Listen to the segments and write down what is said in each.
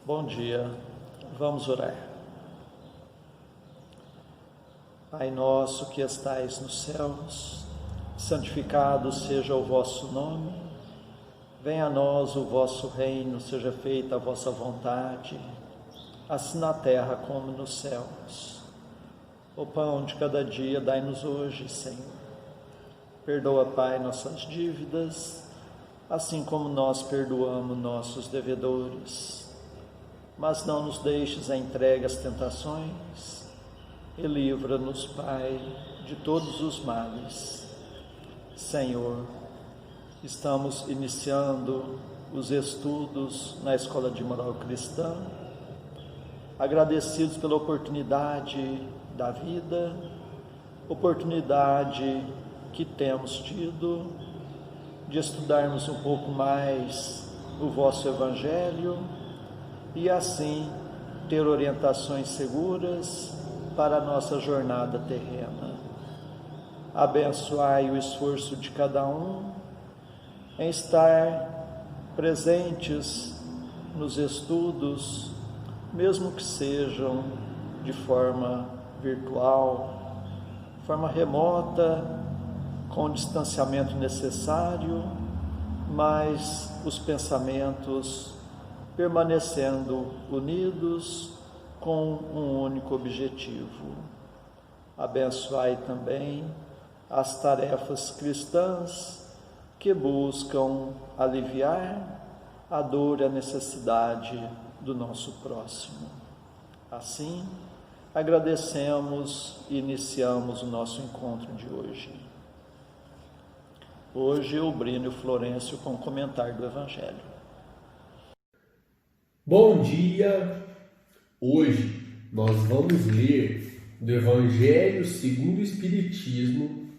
Bom dia, vamos orar. Pai nosso que estais nos céus, santificado seja o vosso nome, venha a nós o vosso reino, seja feita a vossa vontade, assim na terra como nos céus. O pão de cada dia dai-nos hoje, Senhor. Perdoa, Pai, nossas dívidas, assim como nós perdoamos nossos devedores. Mas não nos deixes a entregue às tentações e livra-nos, Pai, de todos os males. Senhor, estamos iniciando os estudos na Escola de Moral Cristã, agradecidos pela oportunidade da vida, oportunidade que temos tido de estudarmos um pouco mais o vosso Evangelho e assim ter orientações seguras para a nossa jornada terrena. Abençoai o esforço de cada um em estar presentes nos estudos, mesmo que sejam de forma virtual, forma remota, com o distanciamento necessário, mas os pensamentos permanecendo unidos com um único objetivo. Abençoai também as tarefas cristãs que buscam aliviar a dor e a necessidade do nosso próximo. Assim, agradecemos e iniciamos o nosso encontro de hoje. Hoje o Brino e o Florencio com o comentário do Evangelho. Bom dia! Hoje nós vamos ler do Evangelho segundo o Espiritismo,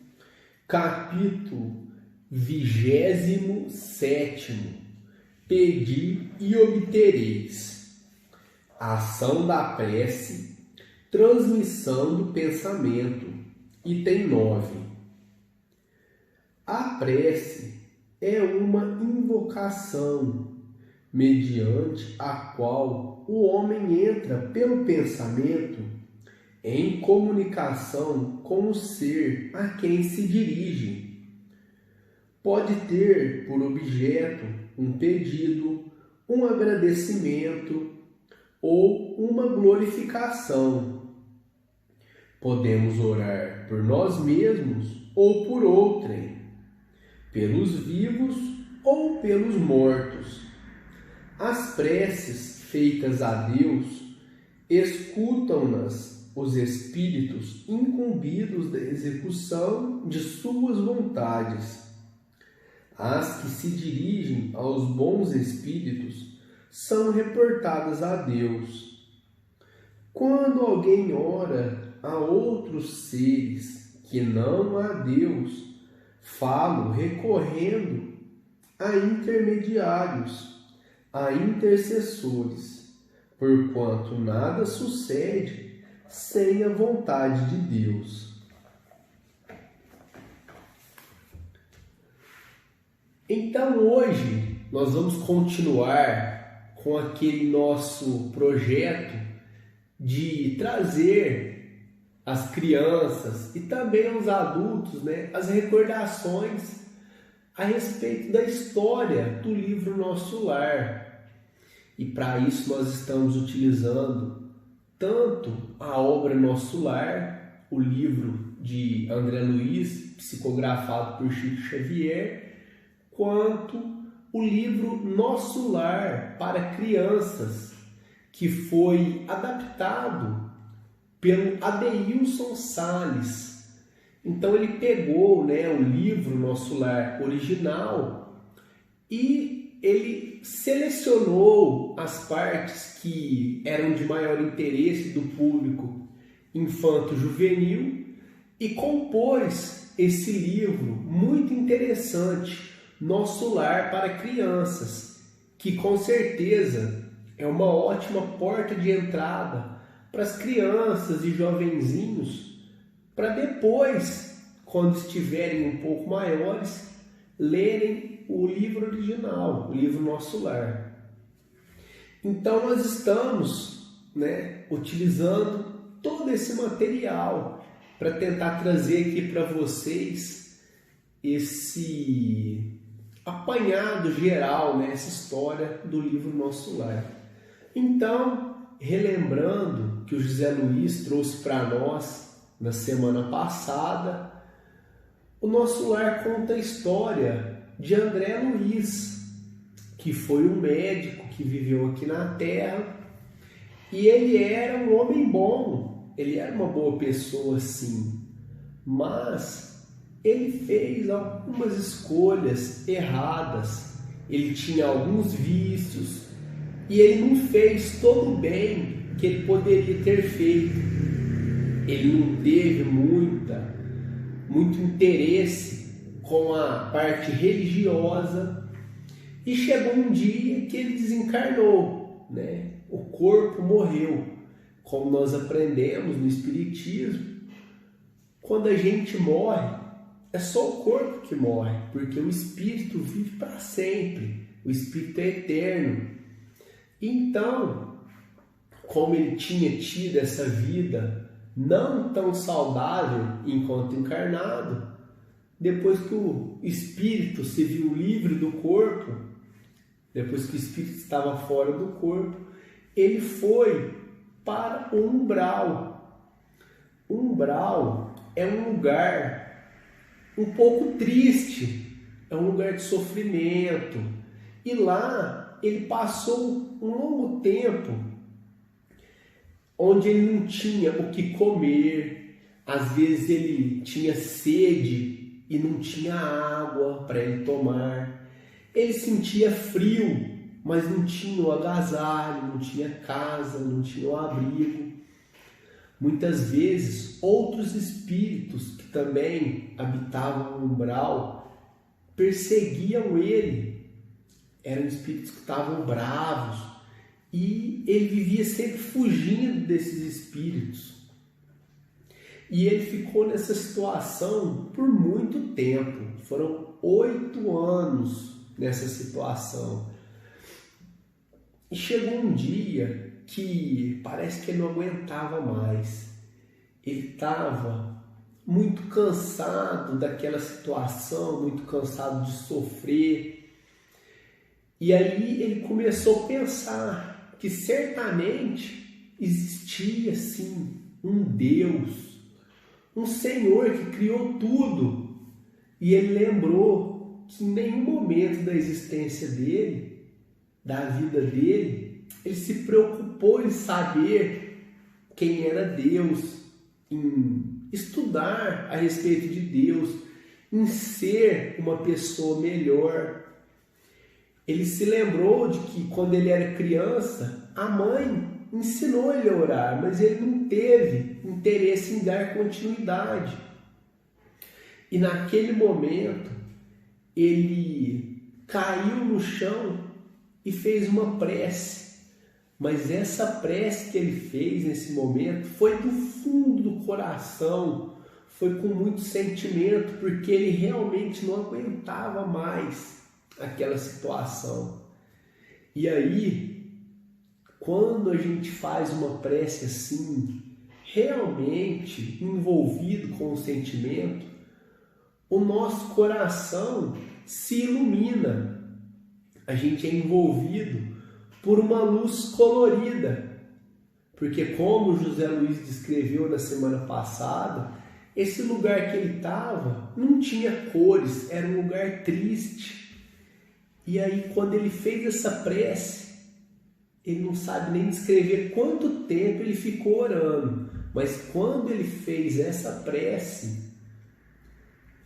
capítulo 27, Pedi e obtereis. Ação da prece, transmissão do pensamento, item 9. A prece é uma invocação mediante a qual o homem entra pelo pensamento em comunicação com o ser a quem se dirige. Pode ter por objeto um pedido, um agradecimento ou uma glorificação. Podemos orar por nós mesmos ou por outrem, pelos vivos ou pelos mortos. As preces feitas a Deus, escutam-nas os espíritos incumbidos da execução de suas vontades. As que se dirigem aos bons espíritos são reportadas a Deus. Quando alguém ora a outros seres que não a Deus, falo recorrendo a intermediários, a intercessores, porquanto nada sucede sem a vontade de Deus. Então hoje nós vamos continuar com aquele nosso projeto de trazer às crianças e também aos adultos, as recordações a respeito da história do livro Nosso Lar. E para isso nós estamos utilizando tanto a obra Nosso Lar, o livro de André Luiz, psicografado por Chico Xavier, quanto o livro Nosso Lar para crianças, que foi adaptado pelo Adeilson Salles. Então ele pegou o livro Nosso Lar original e ele selecionou as partes que eram de maior interesse do público infanto-juvenil e compôs esse livro muito interessante, Nosso Lar para Crianças, que com certeza é uma ótima porta de entrada para as crianças e jovenzinhos, para depois, quando estiverem um pouco maiores, lerem o livro original, o livro Nosso Lar. Então nós estamos, utilizando todo esse material para tentar trazer aqui para vocês esse apanhado geral, essa história do livro Nosso Lar. Então, relembrando que o José Luiz trouxe para nós na semana passada, o Nosso Lar conta a história de André Luiz, que foi um médico que viveu aqui na Terra, e ele era um homem bom, ele era uma boa pessoa sim, mas ele fez algumas escolhas erradas, ele tinha alguns vícios e ele não fez todo o bem que ele poderia ter feito. Ele não teve muito interesse com a parte religiosa e chegou um dia que ele desencarnou, O corpo morreu. Como nós aprendemos no Espiritismo, quando a gente morre, é só o corpo que morre, porque o espírito vive para sempre, o espírito é eterno. Então, como ele tinha tido essa vida não tão saudável enquanto encarnado, depois que o espírito se viu livre do corpo, depois que o espírito estava fora do corpo, ele foi para o umbral. O umbral é um lugar um pouco triste, é um lugar de sofrimento, e lá ele passou um longo tempo onde ele não tinha o que comer, às vezes ele tinha sede e não tinha água para ele tomar, ele sentia frio, mas não tinha o agasalho, não tinha casa, não tinha o abrigo. Muitas vezes, outros espíritos que também habitavam o umbral perseguiam ele. Eram espíritos que estavam bravos e ele vivia sempre fugindo desses espíritos. E ele ficou nessa situação por muito tempo. Foram 8 anos nessa situação. E chegou um dia que parece que ele não aguentava mais. Ele estava muito cansado daquela situação, muito cansado de sofrer. E aí ele começou a pensar que certamente existia sim um Deus, um Senhor que criou tudo. E ele lembrou que em nenhum momento da existência dele, da vida dele, ele se preocupou em saber quem era Deus, em estudar a respeito de Deus, em ser uma pessoa melhor. Ele se lembrou de que quando ele era criança, a mãe ensinou ele a orar, mas ele não teve interesse em dar continuidade. E naquele momento, ele caiu no chão e fez uma prece. Mas essa prece que ele fez nesse momento foi do fundo do coração, foi com muito sentimento, porque ele realmente não aguentava mais aquela situação. E aí, quando a gente faz uma prece assim, realmente envolvido com o sentimento, o nosso coração se ilumina. A gente é envolvido por uma luz colorida, porque como José Luiz descreveu na semana passada, esse lugar que ele estava não tinha cores, era um lugar triste. E aí quando ele fez essa prece, ele não sabe nem descrever quanto tempo ele ficou orando, mas quando ele fez essa prece,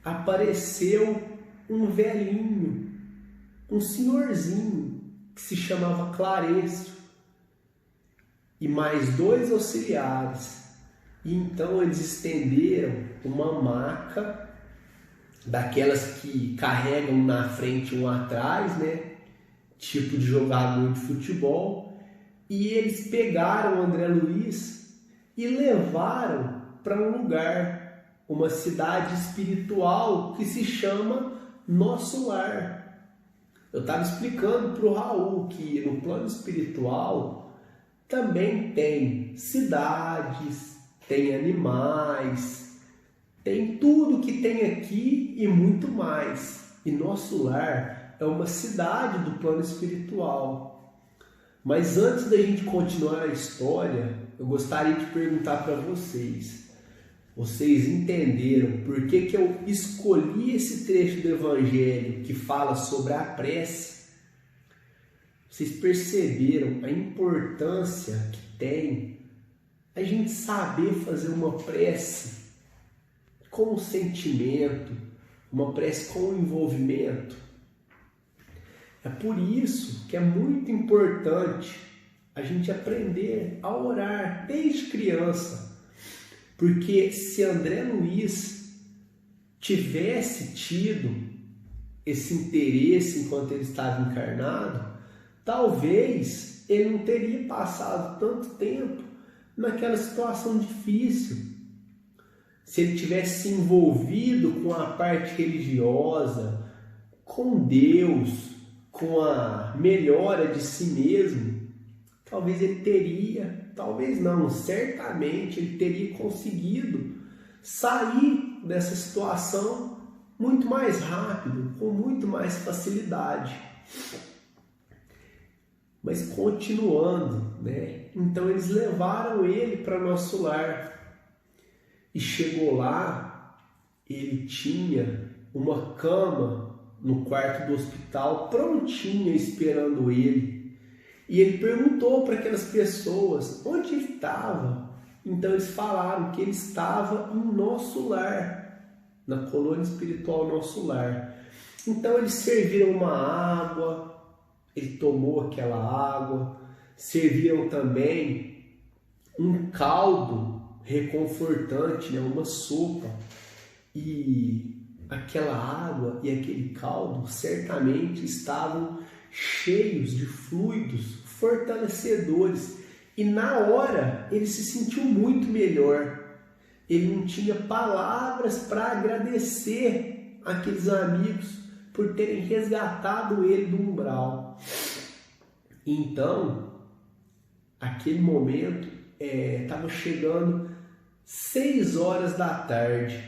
apareceu um velhinho, um senhorzinho, que se chamava Clarencio, e mais 2 auxiliares. E então eles estenderam uma maca, daquelas que carregam na frente um atrás, tipo de jogador de futebol, e eles pegaram o André Luiz e levaram para um lugar, uma cidade espiritual que se chama Nosso Lar. Eu estava explicando para o Raul que no plano espiritual também tem cidades, tem animais, tem tudo que tem aqui e muito mais. E nosso lar é uma cidade do plano espiritual. Mas antes da gente continuar a história, eu gostaria de perguntar para vocês. Vocês entenderam por que eu escolhi esse trecho do Evangelho que fala sobre a prece? Vocês perceberam a importância que tem a gente saber fazer uma prece com sentimento, uma prece com envolvimento? É por isso que é muito importante a gente aprender a orar desde criança. Porque se André Luiz tivesse tido esse interesse enquanto ele estava encarnado, talvez ele não teria passado tanto tempo naquela situação difícil. Se ele tivesse se envolvido com a parte religiosa, com Deus, com a melhora de si mesmo, talvez ele teria, talvez não, certamente ele teria conseguido sair dessa situação muito mais rápido, com muito mais facilidade. Mas continuando, né? Então eles levaram ele para nosso lar e chegou lá, ele tinha uma cama no quarto do hospital prontinha esperando ele. E ele perguntou para aquelas pessoas onde ele estava. Então eles falaram que ele estava em nosso lar, na colônia espiritual Nosso Lar. Então eles serviram uma água, ele tomou aquela água, serviram também um caldo reconfortante, né? Uma sopa. E aquela água e aquele caldo certamente estavam cheios de fluidos fortalecedores, e na hora ele se sentiu muito melhor. Ele não tinha palavras para agradecer aqueles amigos por terem resgatado ele do umbral. Então, aquele momento estava chegando 6 horas da tarde,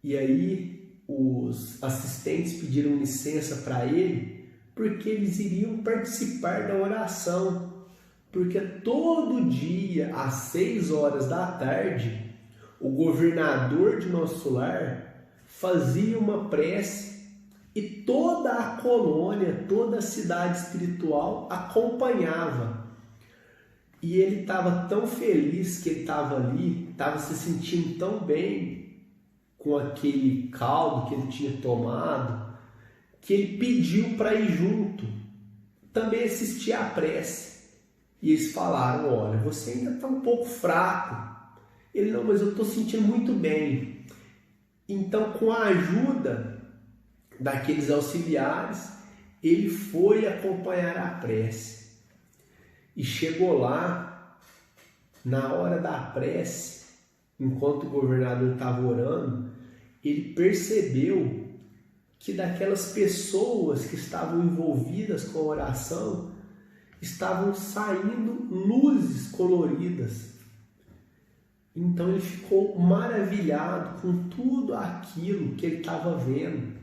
e aí os assistentes pediram licença para ele, porque eles iriam participar da oração, porque todo dia, às 6 horas da tarde, o governador de Nosso Lar fazia uma prece e toda a colônia, toda a cidade espiritual acompanhava. E ele estava tão feliz que ele estava ali, estava se sentindo tão bem com aquele caldo que ele tinha tomado, que ele pediu para ir junto, também assistir à prece. E eles falaram: olha, você ainda está um pouco fraco. Ele: não, mas eu estou sentindo muito bem. Então, com a ajuda daqueles auxiliares, ele foi acompanhar a prece. E chegou lá, na hora da prece, enquanto o governador estava orando, ele percebeu que daquelas pessoas que estavam envolvidas com a oração, estavam saindo luzes coloridas. Então ele ficou maravilhado com tudo aquilo que ele estava vendo.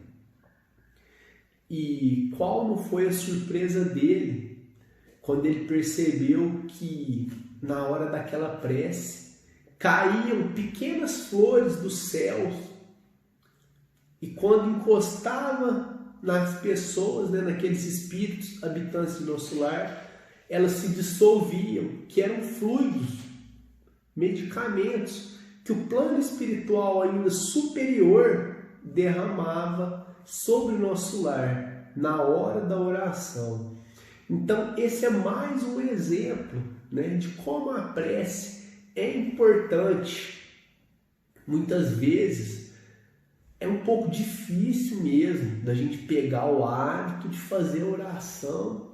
E qual não foi a surpresa dele quando ele percebeu que na hora daquela prece caíam pequenas flores dos céus, e quando encostava nas pessoas, né, naqueles espíritos habitantes de Nosso Lar, elas se dissolviam, que eram fluidos, medicamentos que o plano espiritual ainda superior derramava sobre o nosso lar na hora da oração. Então esse é mais um exemplo, né, de como a prece é importante. Muitas vezes é um pouco difícil mesmo da gente pegar o hábito de fazer oração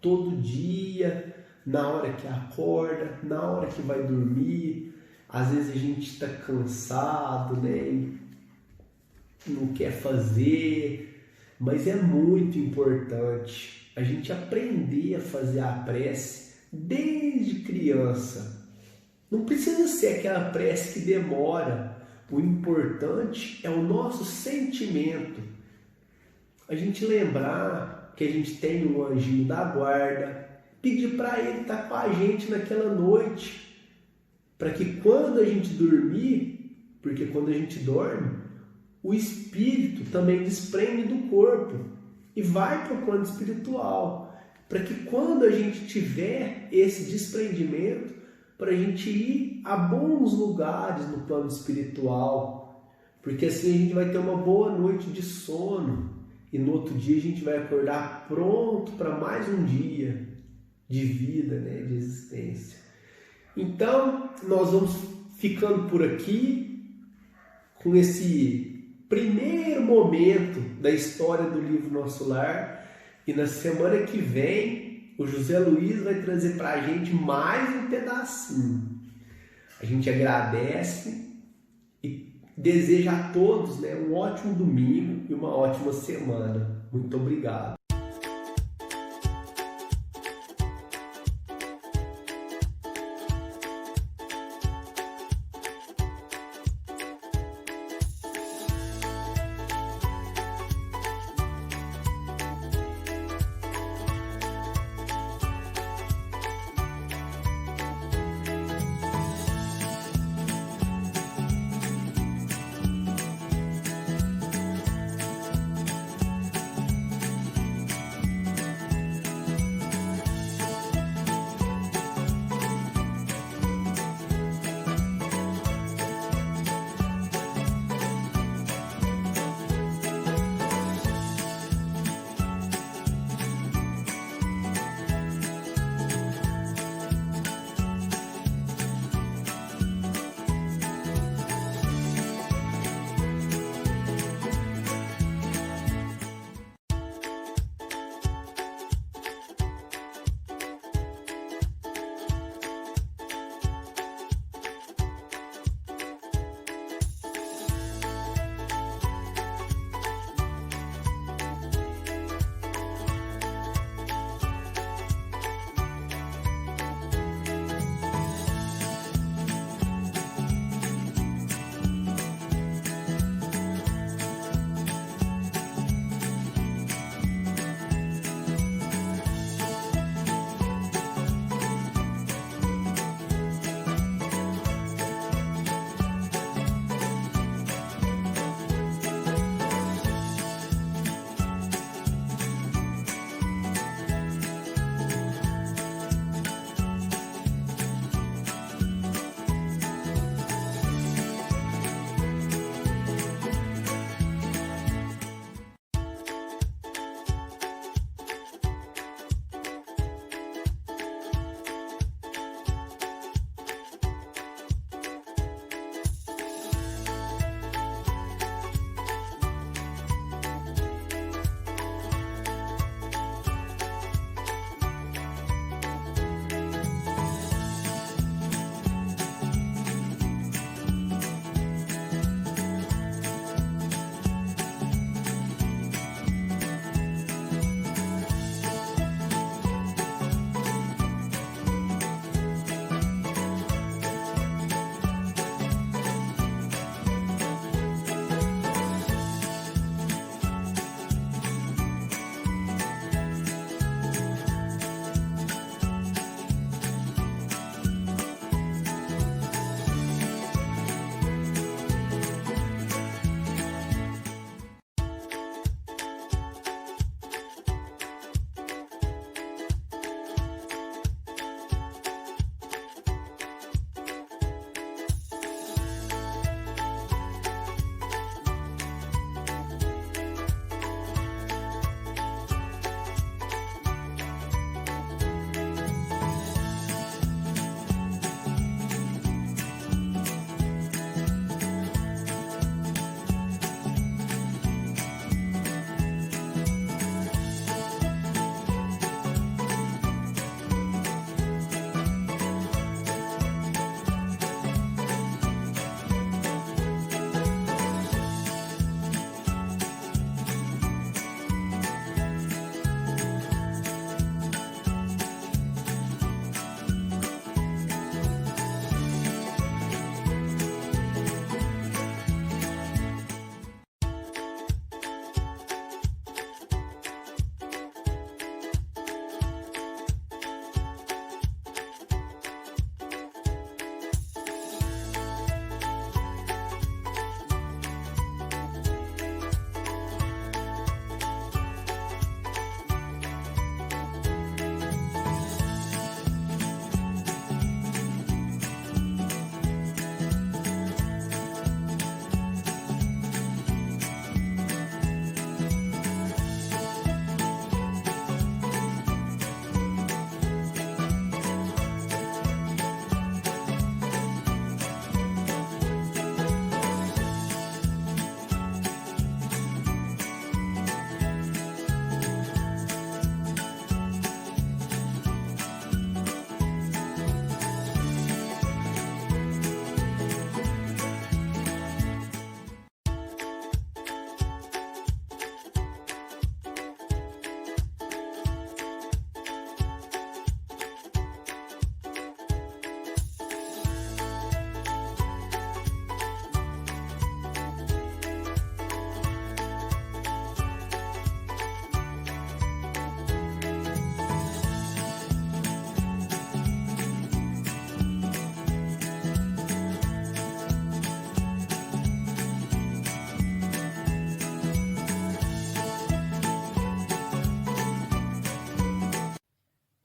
todo dia, na hora que acorda, na hora que vai dormir. Às vezes a gente está cansado, né? Não quer fazer, mas é muito importante a gente aprender a fazer a prece desde criança. Não precisa ser aquela prece que demora. O importante é o nosso sentimento. A gente lembrar que a gente tem um anjinho da guarda, pedir para ele estar com a gente naquela noite, para que quando a gente dormir, porque quando a gente dorme, o espírito também desprende do corpo e vai para o plano espiritual, para que quando a gente tiver esse desprendimento, para a gente ir a bons lugares no plano espiritual, porque assim a gente vai ter uma boa noite de sono e no outro dia a gente vai acordar pronto para mais um dia de vida, né, de existência. Então, nós vamos ficando por aqui com esse primeiro momento da história do livro Nosso Lar, e na semana que vem o José Luiz vai trazer para a gente mais um pedacinho. A gente agradece e deseja a todos, né, um ótimo domingo e uma ótima semana. Muito obrigado.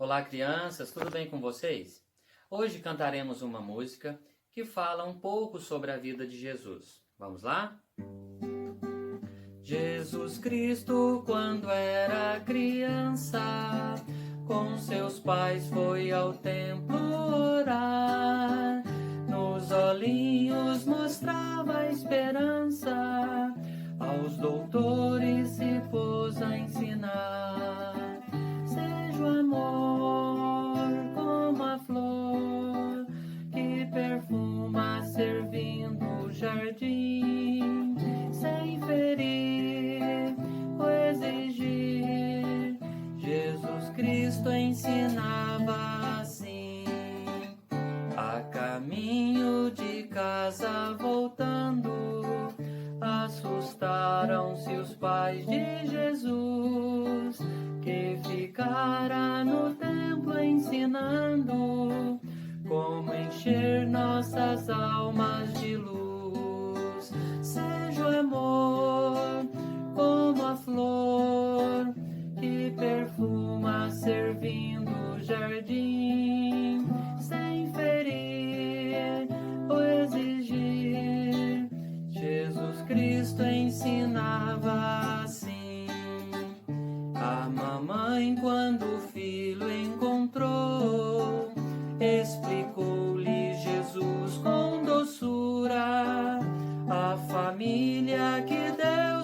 Olá, crianças, tudo bem com vocês? Hoje cantaremos uma música que fala um pouco sobre a vida de Jesus. Vamos lá? Jesus Cristo, quando era criança, com seus pais foi ao templo orar. Nos olhinhos mostrava a esperança, aos doutores se pôs a ensinar. Seja o amor como a flor que perfuma servindo o jardim, sem ferir ou exigir. Jesus Cristo ensinava assim. A caminho de casa voltando, assustaram-se os pais de Jesus, que ficara no templo ensinando como encher nossas almas de luz. Seja o amor como a flor que perfuma servindo o jardim, sem ferir ou exigir. Jesus Cristo ensinava assim. A mamãe, quando o filho encontrou, explicou-lhe Jesus com doçura a família que Deus